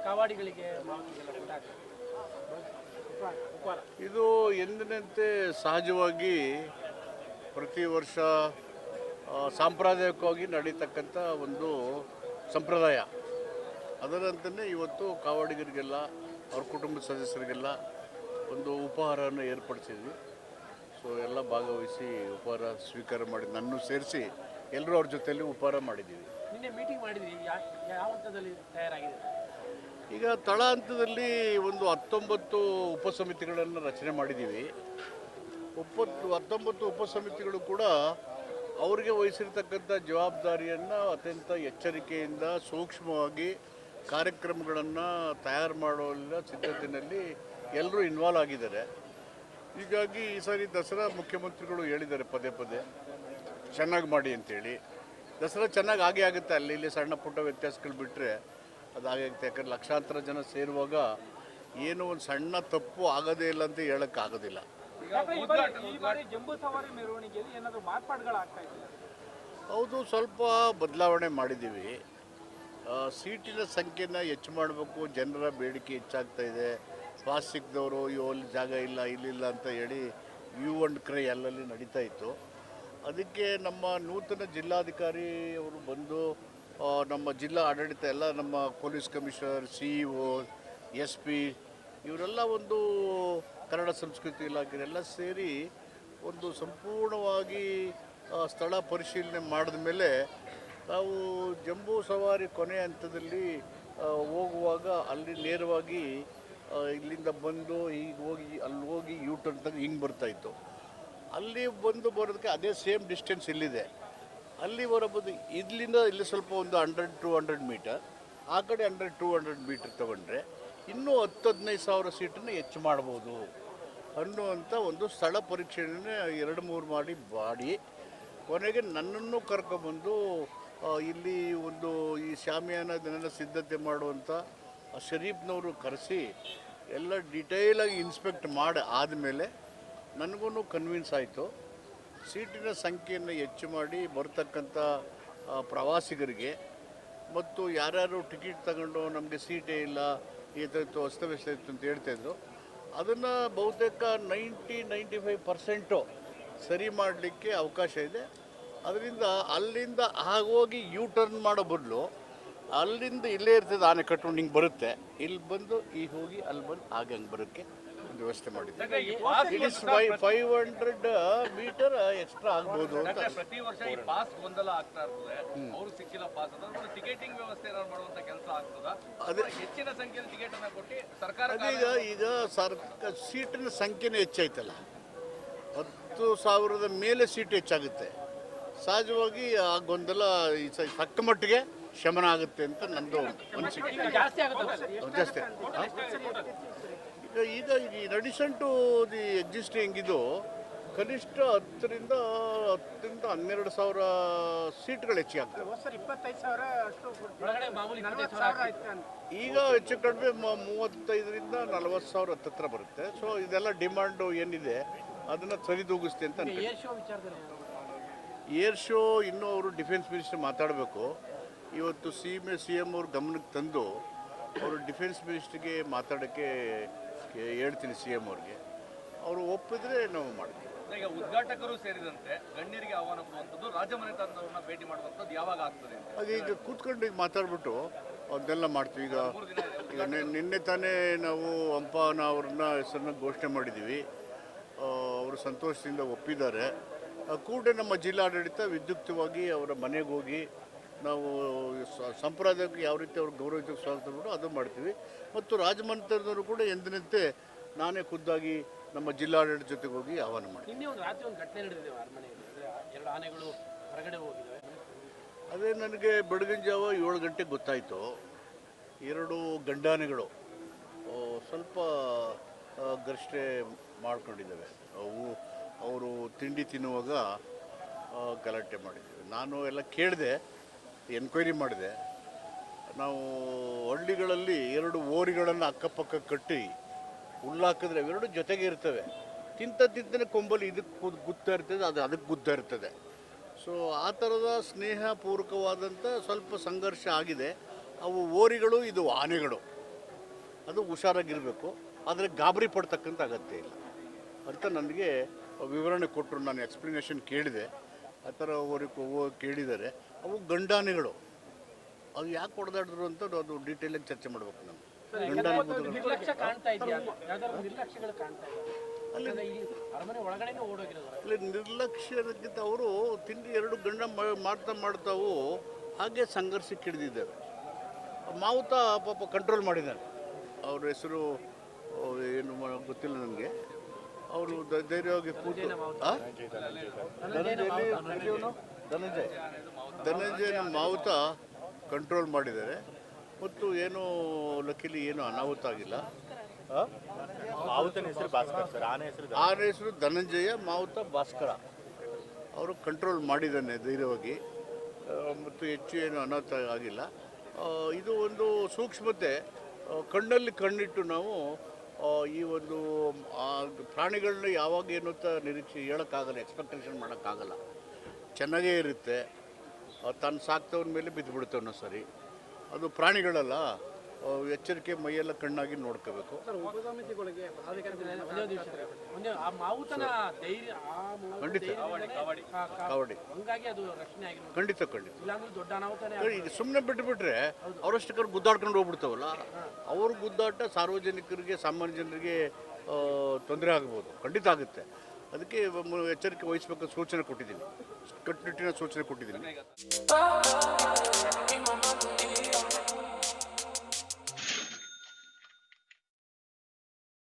ಕಾವಾಡಿಗಳಿಗೆ ಇದು ಎಂದಿನಂತೆ ಸಹಜವಾಗಿ ಪ್ರತಿ ವರ್ಷ ಸಾಂಪ್ರದಾಯಿಕವಾಗಿ ನಡೀತಕ್ಕಂಥ ಒಂದು ಸಂಪ್ರದಾಯ. ಅದರಂತೆಯೇ ಇವತ್ತು ಕಾವಾಡಿಗರಿಗೆಲ್ಲ ಅವ್ರ ಕುಟುಂಬದ ಸದಸ್ಯರಿಗೆಲ್ಲ ಒಂದು ಉಪಹಾರವನ್ನು ಏರ್ಪಡಿಸಿದ್ವಿ. ಸೊ ಎಲ್ಲ ಭಾಗವಹಿಸಿ ಉಪಹಾರ ಸ್ವೀಕಾರ ಮಾಡಿ ನನ್ನೂ ಸೇರಿಸಿ ಎಲ್ಲರೂ ಅವ್ರ ಜೊತೆಯಲ್ಲಿ ಉಪಹಾರ ಮಾಡಿದ್ದೀವಿ. ನಿನ್ನೆ ಮೀಟಿಂಗ್ ಮಾಡಿದ್ವಿ, ಯಾವ ಹಂತದಲ್ಲಿ ತಯಾರಾಗಿದೆ? ಈಗ ತಳ ಹಂತದಲ್ಲಿ ಒಂದು 19 ಉಪಸಮಿತಿಗಳನ್ನು ರಚನೆ ಮಾಡಿದ್ದೀವಿ. 19 ಉಪಸಮಿತಿಗಳು ಕೂಡ ಅವರಿಗೆ ವಹಿಸಿರ್ತಕ್ಕಂಥ ಜವಾಬ್ದಾರಿಯನ್ನು ಅತ್ಯಂತ ಎಚ್ಚರಿಕೆಯಿಂದ ಸೂಕ್ಷ್ಮವಾಗಿ ಕಾರ್ಯಕ್ರಮಗಳನ್ನು ತಯಾರು ಮಾಡುವ ಸಿದ್ಧತೆಯಲ್ಲಿ ಎಲ್ಲರೂ ಇನ್ವಾಲ್ವ್ ಆಗಿದ್ದಾರೆ. ಹೀಗಾಗಿ ಈ ಸಾರಿ ದಸರಾ ಮುಖ್ಯಮಂತ್ರಿಗಳು ಹೇಳಿದ್ದಾರೆ ಪದೇ ಪದೇ ಚೆನ್ನಾಗಿ ಮಾಡಿ ಅಂತೇಳಿ. ದಸರಾ ಚೆನ್ನಾಗಿ ಆಗೇ ಆಗುತ್ತೆ, ಅಲ್ಲಿ ಇಲ್ಲಿ ಸಣ್ಣ ಪುಟ್ಟ ವ್ಯತ್ಯಾಸಗಳು ಬಿಟ್ಟರೆ ಅದಾಗುತ್ತೆ. ಯಾಕಂದ್ರೆ ಲಕ್ಷಾಂತರ ಜನ ಸೇರುವಾಗ ಏನೋ ಒಂದು ಸಣ್ಣ ತಪ್ಪು ಆಗೋದೇ ಇಲ್ಲ ಅಂತ ಹೇಳೋಕ್ಕಾಗೋದಿಲ್ಲ. ಹೌದು, ಸ್ವಲ್ಪ ಬದಲಾವಣೆ ಮಾಡಿದ್ದೀವಿ. ಸೀಟಿನ ಸಂಖ್ಯೆನ ಹೆಚ್ಚು ಮಾಡಬೇಕು, ಜನರ ಬೇಡಿಕೆ ಹೆಚ್ಚಾಗ್ತಾ ಇದೆ. ಪಾಸ್ ಸಿಕ್ಕಿದವರು ಅಲ್ಲಿ ಜಾಗ ಇಲ್ಲ ಇಲ್ಲಿಲ್ಲ ಅಂತ ಹೇಳಿ ಯೂ ಅಂಡ್ ಕ್ರೈ ಅಲ್ಲಲ್ಲಿ ನಡೀತಾ ಇತ್ತು. ಅದಕ್ಕೆ ನಮ್ಮ ನೂತನ ಜಿಲ್ಲಾಧಿಕಾರಿ ಅವರು ಬಂದು ನಮ್ಮ ಜಿಲ್ಲಾ ಆಡಳಿತ ಎಲ್ಲ ನಮ್ಮ ಪೊಲೀಸ್ ಕಮಿಷನರ್, CEO, SP ಇವರೆಲ್ಲ ಒಂದು ಕನ್ನಡ ಸಂಸ್ಕೃತಿ ಇಲಾಖೆಯೆಲ್ಲ ಸೇರಿ ಒಂದು ಸಂಪೂರ್ಣವಾಗಿ ಸ್ಥಳ ಪರಿಶೀಲನೆ ಮಾಡಿದ ಮೇಲೆ ನಾವು ಜಂಬೂ ಸವಾರಿ ಕೊನೆ ಹಂತದಲ್ಲಿ ಹೋಗುವಾಗ ಅಲ್ಲಿ ನೇರವಾಗಿ ಇಲ್ಲಿಂದ ಬಂದು ಈಗ ಹೋಗಿ ಅಲ್ಲಿ ಹೋಗಿ ಯೂಟರ್ನ್ ತಂದು ಹಿಂಗೆ ಬರ್ತಾಯಿತ್ತು. ಅಲ್ಲಿ ಬರೋದಕ್ಕೆ ಅದೇ ಸೇಮ್ ಡಿಸ್ಟೆನ್ಸ್ ಇಲ್ಲಿದೆ. ಅಲ್ಲಿ ಬರಬಹುದು. ಇಲ್ಲಿಂದ ಇಲ್ಲಿ ಸ್ವಲ್ಪ ಒಂದು 100-200 ಮೀಟರ್, ಆ ಕಡೆ 100-200 ಮೀಟರ್ ತೊಗೊಂಡ್ರೆ ಇನ್ನೂ 10-15 ಸಾವಿರ ಸೀಟನ್ನು ಹೆಚ್ಚು ಮಾಡ್ಬೋದು ಅನ್ನುವಂಥ ಒಂದು ಸ್ಥಳ ಪರೀಕ್ಷೆಯನ್ನು 2-3 ಮಾಡಿ ಕೊನೆಗೆ ನನ್ನನ್ನು ಕರ್ಕೊಬಂದು ಇಲ್ಲಿ ಒಂದು ಈ ಶಾಮಿಯಾನದನ್ನೆಲ್ಲ ಸಿದ್ಧತೆ ಮಾಡುವಂಥ ಶರೀಫ್ನವರು ಕರೆಸಿ ಎಲ್ಲ ಡಿಟೇಲಾಗಿ ಇನ್ಸ್ಪೆಕ್ಟ್ ಮಾಡಿ ಆದಮೇಲೆ ನನಗೂ ಕನ್ವಿನ್ಸ್ ಆಯಿತು. ಸೀಟಿನ ಸಂಖ್ಯೆಯನ್ನು ಹೆಚ್ಚು ಮಾಡಿ ಬರ್ತಕ್ಕಂಥ ಪ್ರವಾಸಿಗರಿಗೆ ಮತ್ತು ಯಾರ್ಯಾರು ಟಿಕೆಟ್ ತಗೊಂಡು ನಮಗೆ ಸೀಟೇ ಇಲ್ಲ ಇತ್ತು ಅಸ್ತವ್ಯಸ್ತ ಇತ್ತು ಅಂತ ಹೇಳ್ತಾಯಿದ್ರು, ಅದನ್ನು ಬಹುತೇಕ 90-95% ಸರಿ ಮಾಡಲಿಕ್ಕೆ ಅವಕಾಶ ಇದೆ. ಅದರಿಂದ ಅಲ್ಲಿಂದ ಆಗೋಗಿ ಯೂ ಟರ್ನ್ ಮಾಡೋ ಬದಲು ಅಲ್ಲಿಂದ ಇಲ್ಲೇ ಇರ್ತದೆ, ಆನೆ ಕಟ್ಕೊಂಡು ಹಿಂಗೆ ಬರುತ್ತೆ, ಇಲ್ಲಿ ಬಂದು ಈಗ ಹೋಗಿ ಅಲ್ಲಿ ಬಂದು ಹಾಗೆ ಹಂಗೆ ಬರೋಕ್ಕೆ ಒಂದು ವ್ಯವಸ್ಥೆ ಮಾಡಿದ್ದೆ. ಇಟ್ ಇಸ್ 500 ಮೀಟರ್ ಎಕ್ಸ್ಟ್ರಾ ಆಗ್ಬೋದು ಅಂತ. ಪ್ರತಿ ವರ್ಷ ಈ ಪಾಸ್ ಗೊಂದಲ ಆಗ್ತಾ ಇರ್ತದೆ, ಅವರು ಸಿಕ್ಕಿಲ್ಲ ಪಾಸ್ ಅಂತ ಟಿಕೆಟಿಂಗ್ ವ್ಯವಸ್ಥೆ ಮಾಡುವಂತ ಕೆಲಸ ಆಗ್ತದ. ಅದೇ ಹೆಚ್ಚಿನ ಸಂಖ್ಯೆಯಲ್ಲಿ ಟಿಕೆಟ್ ಅನ್ನ ಕೊಟ್ಟು ಸರ್ಕಾರ ಈಗ ಸೀಟಿನ ಸಂಖ್ಯೆನೇ ಹೆಚ್ಚಾಯ್ತಲ್ಲ, 10,000 ಮೇಲೆ ಸೀಟ್ ಹೆಚ್ಚಾಗುತ್ತೆ. ಸಹಜವಾಗಿ ಆ ಗೊಂದಲ ತಕ್ಕ ಮಟ್ಟಿಗೆ ಶಮನ ಆಗುತ್ತೆ ಅಂತ ನಂದು ಅನಿಸಿಕೆ. ಜಾಸ್ತಿ ಈಗ in addition to the existing ಇದು ಕನಿಷ್ಠ 10,000-12,000 ಸೀಟ್ಗಳು ಹೆಚ್ಚಿಗೆ ಆಗ್ತವೆ. ಈಗ ಹೆಚ್ಚು ಕಡಿಮೆ 35,000-40,000 ಹತ್ತಿರ ಬರುತ್ತೆ. ಸೊ ಇದೆಲ್ಲ ಡಿಮಾಂಡು ಏನಿದೆ ಅದನ್ನು ಸರಿದೂಗಿಸ್ತೆ ಅಂತ. ಏರ್ ಶೋ ಇನ್ನೂ ಅವರು ಡಿಫೆನ್ಸ್ ಮಿನಿಸ್ಟರ್ ಮಾತಾಡಬೇಕು. ಇವತ್ತು CM ಅವ್ರ ಗಮನಕ್ಕೆ ತಂದು ಅವರು ಡಿಫೆನ್ಸ್ ಮಿನಿಸ್ಟ್ರಿಗೆ ಮಾತಾಡೋಕ್ಕೆ ಹೇಳ್ತೀನಿ. CM ಅವ್ರಿಗೆ ಅವರು ಒಪ್ಪಿದ್ರೆ ನಾವು ಮಾಡ್ತೀವಿ. ಈಗ ಉದ್ಘಾಟಕರು ಸೇರಿದಂತೆ ಗಣ್ಯರಿಗೆ ಆಹ್ವಾನ ಕೊಡುವಂಥದ್ದು, ರಾಜಮನೆ ತಂದವ್ರನ್ನ ಭೇಟಿ ಮಾಡುವಂಥದ್ದು ಯಾವಾಗ ಆಗ್ತದೆ? ಅದು ಈಗ ಕೂತ್ಕೊಂಡು ಈಗ ಮಾತಾಡ್ಬಿಟ್ಟು ಅದನ್ನೆಲ್ಲ ಮಾಡ್ತೀವಿ. ಈಗ ನಿನ್ನೆ ತಾನೇ ನಾವು ಹಂಪನ ಅವ್ರನ್ನ ಹೆಸರನ್ನ ಘೋಷಣೆ ಮಾಡಿದ್ದೀವಿ. ಅವರು ಸಂತೋಷದಿಂದ ಒಪ್ಪಿದ್ದಾರೆ. ಕೂಡಲೇ ನಮ್ಮ ಜಿಲ್ಲಾಡಳಿತ ವಿದ್ಯುಕ್ತವಾಗಿ ಅವರ ಮನೆಗೆ ಹೋಗಿ ನಾವು ಸಂಪ್ರದಾಯಕ್ಕೆ ಯಾವ ರೀತಿ ಅವ್ರಿಗೆ ಗೌರವಯುತಕ್ಕೆ ಸ್ವಾಗತ ಮಾಡಿ ಅದು ಮಾಡ್ತೀವಿ. ಮತ್ತು ರಾಜಮನೆತನದವರು ಕೂಡ ಎಂದಿನಂತೆ ನಾನೇ ಖುದ್ದಾಗಿ ನಮ್ಮ ಜಿಲ್ಲಾಡಳಿತ ಜೊತೆಗೆ ಹೋಗಿ ಆಹ್ವಾನ ಮಾಡ್ತೀನಿ. ನಿನ್ನೆ ಒಂದು ರಾತ್ರಿ ಒಂದು ಘಟನೆ ನಡೆದಿದೆ ಅರಮನೆಯಲ್ಲಿ, 2 ಆನೆಗಳು ಹೊರಗಡೆ ಹೋಗಿದ್ದಾವೆ. ಅದೇ ನನಗೆ ಬೆಳಗಿನ ಜಾವ 7 ಗಂಟೆಗೆ ಗೊತ್ತಾಯಿತು. 2 ಗಂಡಾನೆಗಳು ಸ್ವಲ್ಪ ಗರ್ಷ್ಟೆ ಮಾಡ್ಕೊಂಡಿದ್ದಾವೆ. ಅವರು ತಿಂಡಿ ತಿನ್ನುವಾಗ ಗಲಾಟೆ ಮಾಡಿದ್ದೀವಿ. ನಾನು ಎಲ್ಲ ಕೇಳಿದೆ, ಎನ್ಕ್ವೈರಿ ಮಾಡಿದೆ. ನಾವು ಹಳ್ಳಿಗಳಲ್ಲಿ 2 ಓರಿಗಳನ್ನು ಅಕ್ಕಪಕ್ಕ ಕಟ್ಟಿ ಹುಲ್ಲಾಕಿದ್ರೆ ಅವೆರಡು ಜೊತೆಗೆ ಇರ್ತವೆ. ತಿಂತನೇ ಕೊಂಬಲ್ಲಿ ಇದಕ್ಕೆ ಗುತ್ತಾ ಇರ್ತದೆ, ಅದು ಅದಕ್ಕೆ ಗುತ್ತಾ ಇರ್ತದೆ. ಸೊ ಆ ಥರದ ಸ್ನೇಹಪೂರ್ವಕವಾದಂಥ ಸ್ವಲ್ಪ ಸಂಘರ್ಷ ಆಗಿದೆ. ಅವು ಓರಿಗಳು, ಇದು ಆನೆಗಳು. ಅದು ಹುಷಾರಾಗಿರಬೇಕು, ಆದರೆ ಗಾಬರಿ ಪಡ್ತಕ್ಕಂಥ ಅಗತ್ಯ ಇಲ್ಲ ಅಂತ ನನಗೆ ವಿವರಣೆ ಕೊಟ್ಟರು. ನಾನು ಎಕ್ಸ್ಪ್ಲನೇಷನ್ ಕೇಳಿದೆ, ಆ ಥರ ಕೇಳಿದ್ದಾರೆ. ಅವು ಗಂಡಾನೆಗಳು, ಅದು ಯಾಕೆ ಹೊಡೆದಾಡಿದ್ರು ಅಂತ ಅದು ಡೀಟೇಲಾಗಿ ಚರ್ಚೆ ಮಾಡಬೇಕು ನಾವು. ಗಂಡಾನೆ ನಿರ್ಲಕ್ಷ್ಯ ಕಾಣ್ತಾ ಇದೆಯಾ? ಯಾವ್ದಾದ್ರು ನಿರ್ಲಕ್ಷ್ಯಗಳು ಕಾಣ್ತಾ ಇದೆ ಅಲ್ಲಿ ಅರಮನೆ ಒಳಗಡೆನೇ ಓಡೋಗಿರೋದು. ಅಲ್ಲಿ ನಿರ್ಲಕ್ಷ್ಯಕ್ಕಿಂತ ಅವರು ತಿಂಡಿ 2 ಗಂಡ ಮಾಡ್ತಾವು ಹಾಗೆ ಸಂಘರ್ಷಕ್ಕೆ ಹಿಡಿದಿದ್ದಾರೆ. ಮಾವುತ ಪಾಪ ಕಂಟ್ರೋಲ್ ಮಾಡಿದ್ದಾರೆ. ಅವ್ರ ಹೆಸರು ಏನು ಗೊತ್ತಿಲ್ಲ ನನಗೆ. ಅವರು ಧೈರ್ಯವಾಗಿ ಕೂತು ಧನಂಜಯನ ಮಾವುತ ಕಂಟ್ರೋಲ್ ಮಾಡಿದ್ದಾರೆ. ಮತ್ತು ಏನೂ ಲಕ್ಕಿಲಿ ಏನೂ ಅನಾಹುತ ಆಗಿಲ್ಲ. ಮಾವುತನ ಹೆಸರು ಭಾಸ್ಕರ್ ಸರ್, ಆನೆ ಹೆಸರು ಧನಂಜಯ, ಮಾವುತ ಭಾಸ್ಕರ. ಅವರು ಕಂಟ್ರೋಲ್ ಮಾಡಿದ್ದಾನೆ ಧೈರ್ಯವಾಗಿ, ಮತ್ತು ಹೆಚ್ಚು ಏನು ಅನಾಹುತ ಆಗಿಲ್ಲ. ಇದು ಒಂದು ಸೂಕ್ಷ್ಮತೆ, ಕಣ್ಣಲ್ಲಿ ಕಣ್ಣಿಟ್ಟು ನಾವು ಈ ಒಂದು ಪ್ರಾಣಿಗಳನ್ನ ಯಾವಾಗ ಏನು ಅಂತ ನಿರೀಕ್ಷೆ ಹೇಳೋಕ್ಕಾಗಲ್ಲ, ಎಕ್ಸ್ಪೆಕ್ಟೇಷನ್ ಮಾಡೋಕ್ಕಾಗಲ್ಲ. ಚೆನ್ನಾಗೇ ಇರುತ್ತೆ, ತಾನು ಸಾಕ್ತವನ ಮೇಲೆ ಬಿದ್ದುಬಿಡುತ್ತೆ ಅನ್ನೋ ಸರಿ. ಅದು ಪ್ರಾಣಿಗಳಲ್ಲ, ಎಚ್ಚರಿಕೆ ಮೈಯೆಲ್ಲ ಕಣ್ಣಾಗಿ ನೋಡ್ಕೋಬೇಕು. ಆ ಮಾವುತನ ಧೈರ್ಯ, ಖಂಡಿತ ಕಾವಡಿ ಖಂಡಿತ ದೊಡ್ಡ ಅನಾಹುತನೇ. ಈಗ ಸುಮ್ಮನೆ ಬಿಟ್ಟುಬಿಟ್ರೆ ಅವರಷ್ಟಕ್ಕೆ ಗುದ್ದಾಡ್ಕೊಂಡು ಹೋಗ್ಬಿಡ್ತಾವಲ್ಲ, ಅವ್ರ ಗುದ್ದಾಟ ಸಾರ್ವಜನಿಕರಿಗೆ, ಸಾಮಾನ್ಯ ಜನರಿಗೆ ತೊಂದರೆ ಆಗ್ಬೋದು, ಖಂಡಿತ ಆಗುತ್ತೆ. ಅದಕ್ಕೆ ಎಚ್ಚರಿಕೆ ವಹಿಸಬೇಕು ಸೂಚನೆ ಕೊಟ್ಟಿದ್ದೀನಿ, ಕಟ್ಟುನಿಟ್ಟಿನ ಸೂಚನೆ ಕೊಟ್ಟಿದ್ದೀನಿ.